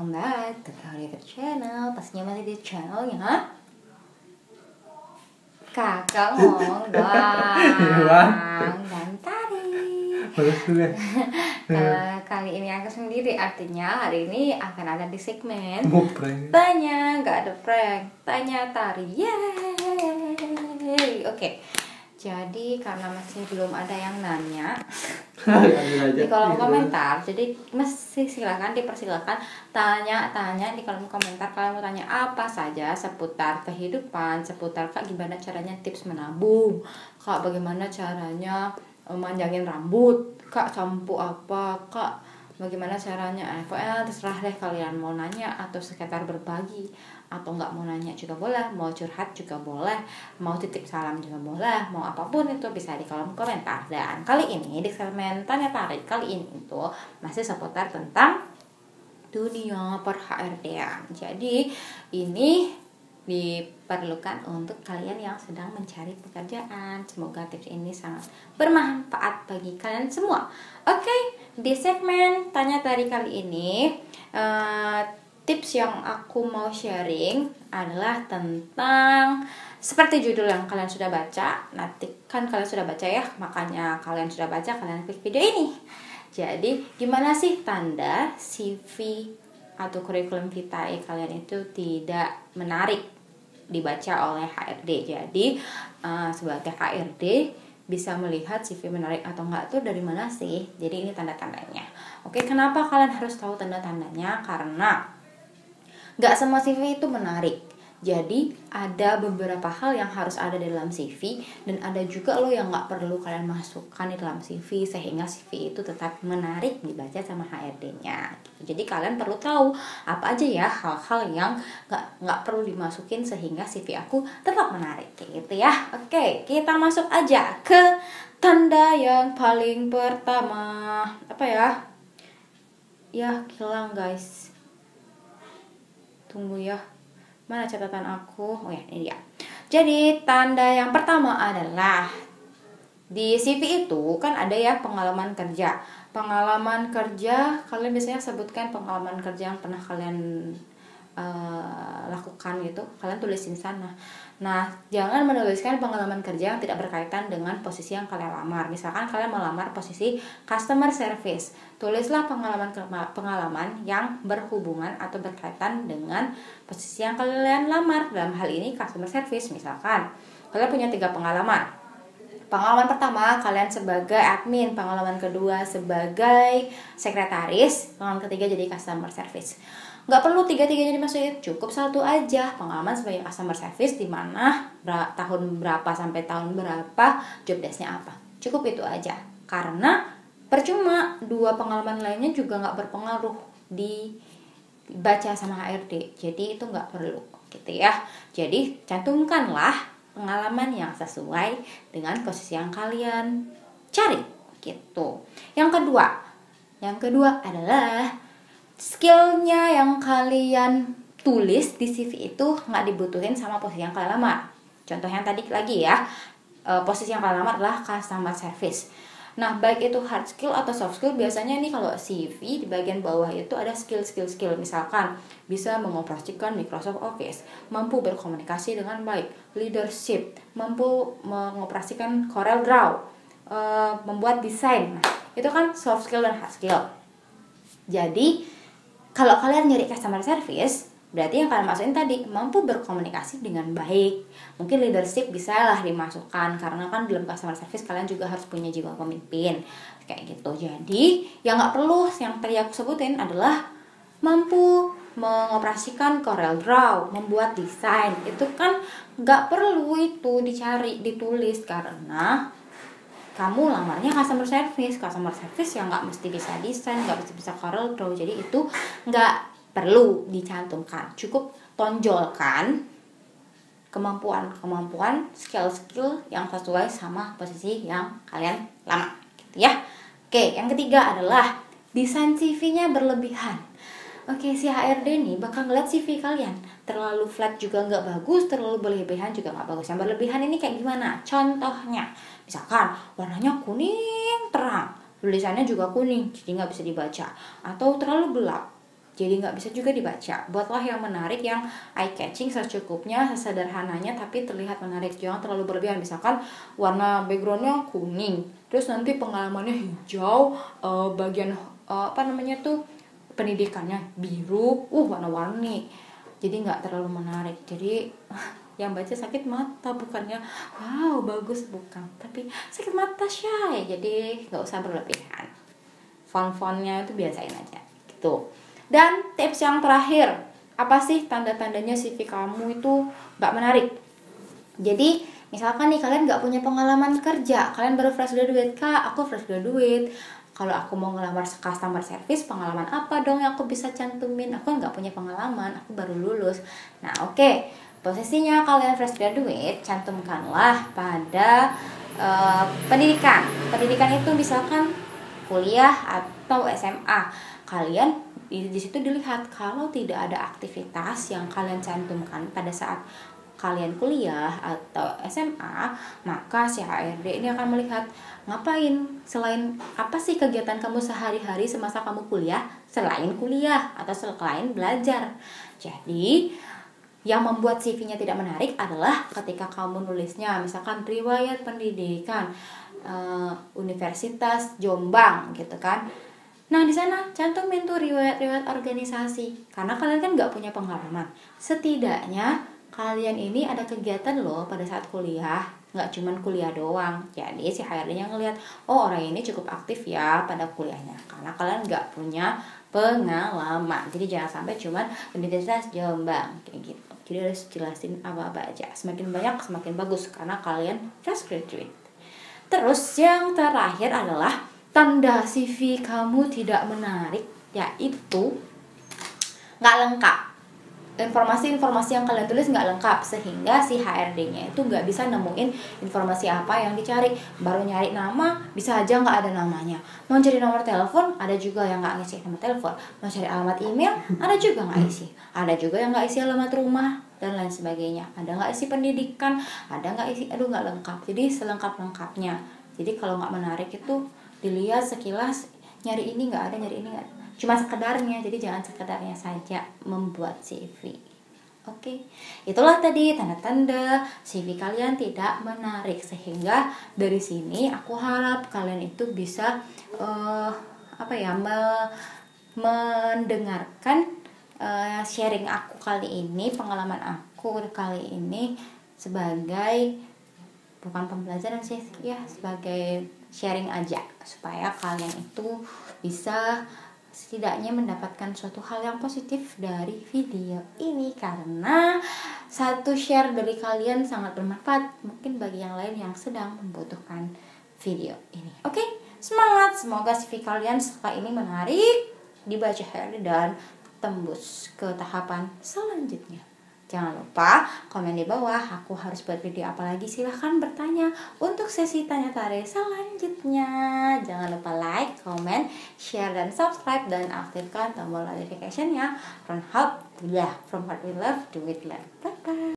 welcome back to our YouTube channel. Pastinya masih di channelnya Kakak ngomong doang dan tadi. Kali ini aku sendiri, artinya hari ini akan ada di segmen Tanya, nggak ada prank, Tanya Tari. Yeay. Oke. Jadi karena masih belum ada yang nanya di kolom komentar, jadi masih dipersilakan tanya di kolom komentar. Kalian mau tanya apa saja seputar kehidupan, seputar Kak gimana caranya tips menabung, Kak bagaimana caranya manjangin rambut, Kak shampoo apa, Kak bagaimana caranya, pokoknya terserah deh kalian mau nanya atau sekitar berbagi, atau nggak mau nanya juga boleh, mau curhat juga boleh, mau titip salam juga boleh, mau apapun itu bisa di kolom komentar. Dan kali ini di segmen Tanya Tarik kali ini itu masih seputar tentang dunia per HRD-an. Jadi ini diperlukan untuk kalian yang sedang mencari pekerjaan. Semoga tips ini sangat bermanfaat bagi kalian semua. Oke, di segmen Tanya Tari kali ini tips yang aku mau sharing adalah tentang seperti judul yang kalian sudah baca. Nanti kan kalian sudah baca ya, makanya kalian sudah baca, kalian klik video ini. Jadi gimana sih tanda CV atau kurikulum vitae kalian itu tidak menarik dibaca oleh HRD. Jadi sebagai HRD bisa melihat CV menarik atau enggak tuh dari mana sih? Jadi ini tanda-tandanya. Oke, kenapa kalian harus tahu tanda-tandanya? Karena nggak semua CV itu menarik. Jadi ada beberapa hal yang harus ada di dalam CV, dan ada juga loh yang nggak perlu kalian masukkan di dalam CV sehingga CV itu tetap menarik dibaca sama HRD-nya. Jadi kalian perlu tahu apa aja ya hal-hal yang nggak perlu dimasukin sehingga CV aku tetap menarik gitu ya. Oke, kita masuk aja ke tanda yang paling pertama. Apa ya? Ya, hilang guys. Tunggu ya. Mana catatan aku? Oh ya, ini dia. Jadi tanda yang pertama adalah di CV itu kan ada ya pengalaman kerja. Pengalaman kerja, kalian biasanya sebutkan pengalaman kerja yang pernah kalian lakukan gitu. Kalian tulisin sana. Nah, jangan menuliskan pengalaman kerja yang tidak berkaitan dengan posisi yang kalian lamar. Misalkan kalian melamar posisi customer service, tulislah pengalaman yang berhubungan atau berkaitan dengan posisi yang kalian lamar. Dalam hal ini customer service, misalkan kalian punya 3 pengalaman. Pengalaman pertama kalian sebagai admin, pengalaman kedua sebagai sekretaris, pengalaman ketiga jadi customer service. Nggak perlu 3-3-nya dimasukin, cukup 1 aja. Pengalaman sebagai customer service di mana tahun berapa sampai tahun berapa, job desk-nya apa. Cukup itu aja. Karena percuma 2 pengalaman lainnya juga nggak berpengaruh dibaca sama HRD. Jadi itu nggak perlu gitu ya. Jadi cantumkanlah pengalaman yang sesuai dengan posisi yang kalian cari gitu. Yang kedua adalah skillnya yang kalian tulis di CV itu nggak dibutuhin sama posisi yang kalian lamar. Contoh yang tadi lagi ya, posisi yang kalian lamar adalah customer service. Nah, baik itu hard skill atau soft skill, biasanya nih kalau CV di bagian bawah itu ada skill. Misalkan bisa mengoperasikan Microsoft Office, mampu berkomunikasi dengan baik, leadership, mampu mengoperasikan Corel Draw, membuat desain. Nah, itu kan soft skill dan hard skill. Jadi kalau kalian nyari customer service, berarti yang kalian masukin tadi mampu berkomunikasi dengan baik. Mungkin leadership bisa lah dimasukkan, karena kan dalam customer service kalian juga harus punya jiwa pemimpin kayak gitu. Jadi yang nggak perlu, yang tadi aku sebutin adalah mampu mengoperasikan Corel Draw, membuat desain. Itu kan nggak perlu itu ditulis, karena kamu lamarnya customer service yang nggak mesti bisa desain, nggak mesti bisa Corel Draw. Jadi itu nggak perlu dicantumkan, cukup tonjolkan kemampuan skill yang sesuai sama posisi yang kalian lamar gitu ya. Oke, yang ketiga adalah desain CV-nya berlebihan. Oke, si HRD nih bakal ngeliat CV kalian terlalu flat juga nggak bagus, terlalu berlebihan juga nggak bagus. Yang berlebihan ini kayak gimana? Contohnya, misalkan warnanya kuning terang, tulisannya juga kuning, jadi nggak bisa dibaca, atau terlalu gelap, jadi nggak bisa juga dibaca. Buatlah yang menarik, yang eye catching secukupnya, sesederhananya tapi terlihat menarik. Jangan terlalu berlebihan. Misalkan warna backgroundnya kuning, terus nanti pengalamannya hijau, bagian apa namanya tuh pendidikannya biru, warna-warni. Jadi nggak terlalu menarik. Jadi yang baca sakit mata, bukannya wow bagus, bukan, tapi sakit mata Syai. Jadi nggak usah berlebihan. Font-fontnya itu biasain aja gitu. Dan tips yang terakhir, apa sih tanda-tandanya CV kamu itu nggak menarik? Jadi misalkan nih kalian nggak punya pengalaman kerja, kalian baru fresh graduate. Kak, aku fresh graduate, kalau aku mau ngelamar customer service, pengalaman apa dong yang aku bisa cantumin? Aku nggak punya pengalaman, aku baru lulus. Nah oke, posisinya kalian fresh graduate, cantumkanlah pada pendidikan. Pendidikan itu misalkan kuliah atau SMA. Kalian di situ dilihat, kalau tidak ada aktivitas yang kalian cantumkan pada saat kalian kuliah atau SMA, maka si HRD ini akan melihat, ngapain selain apa sih kegiatan kamu sehari-hari semasa kamu kuliah, selain kuliah atau selain belajar. Jadi yang membuat CV-nya tidak menarik adalah ketika kamu nulisnya misalkan riwayat pendidikan Universitas Jombang gitu kan. Nah di sana cantumin tuh riwayat-riwayat organisasi, karena kalian kan nggak punya pengalaman. Setidaknya kalian ini ada kegiatan loh pada saat kuliah, nggak cuman kuliah doang. Jadi si HRD-nya ngelihat, oh orang ini cukup aktif ya pada kuliahnya, karena kalian nggak punya pengalaman. Jadi jangan sampai cuman Universitas Jombang kayak gitu. Jadi harus jelasin apa-apa aja. Semakin banyak semakin bagus, karena kalian fresh graduate. Terus yang terakhir adalah tanda CV kamu tidak menarik, yaitu nggak lengkap. Informasi-informasi yang kalian tulis nggak lengkap, sehingga si HRD-nya itu nggak bisa nemuin informasi apa yang dicari. Baru nyari nama, bisa aja nggak ada namanya. Mau cari nomor telepon, ada juga yang nggak ngisi nomor telepon. Mau cari alamat email, ada juga nggak isi. Ada juga yang nggak isi alamat rumah dan lain sebagainya. Ada nggak isi pendidikan, ada nggak isi, nggak lengkap. Jadi selengkap-lengkapnya. Jadi kalau nggak menarik itu dilihat sekilas, nyari ini nggak ada, nyari ini nggak ada. Cuma sekedarnya, jadi jangan sekedarnya saja membuat CV. Oke, itulah tadi tanda-tanda CV kalian tidak menarik. Sehingga dari sini aku harap kalian itu bisa mendengarkan sharing aku kali ini, pengalaman aku kali ini sebagai bukan pembelajaran sih ya, sebagai sharing aja, supaya kalian itu bisa setidaknya mendapatkan suatu hal yang positif dari video ini, karena satu share dari kalian sangat bermanfaat mungkin bagi yang lain yang sedang membutuhkan video ini. Oke, semangat, semoga CV kalian setelah ini menarik, dibaca HRD dan tembus ke tahapan selanjutnya. Jangan lupa komen di bawah, aku harus buat video apa lagi, silahkan bertanya untuk sesi tanya tarik selanjutnya. Jangan lupa like, comment, share, dan subscribe, dan aktifkan tombol notification-nya. From what we love, do it love. Bye bye.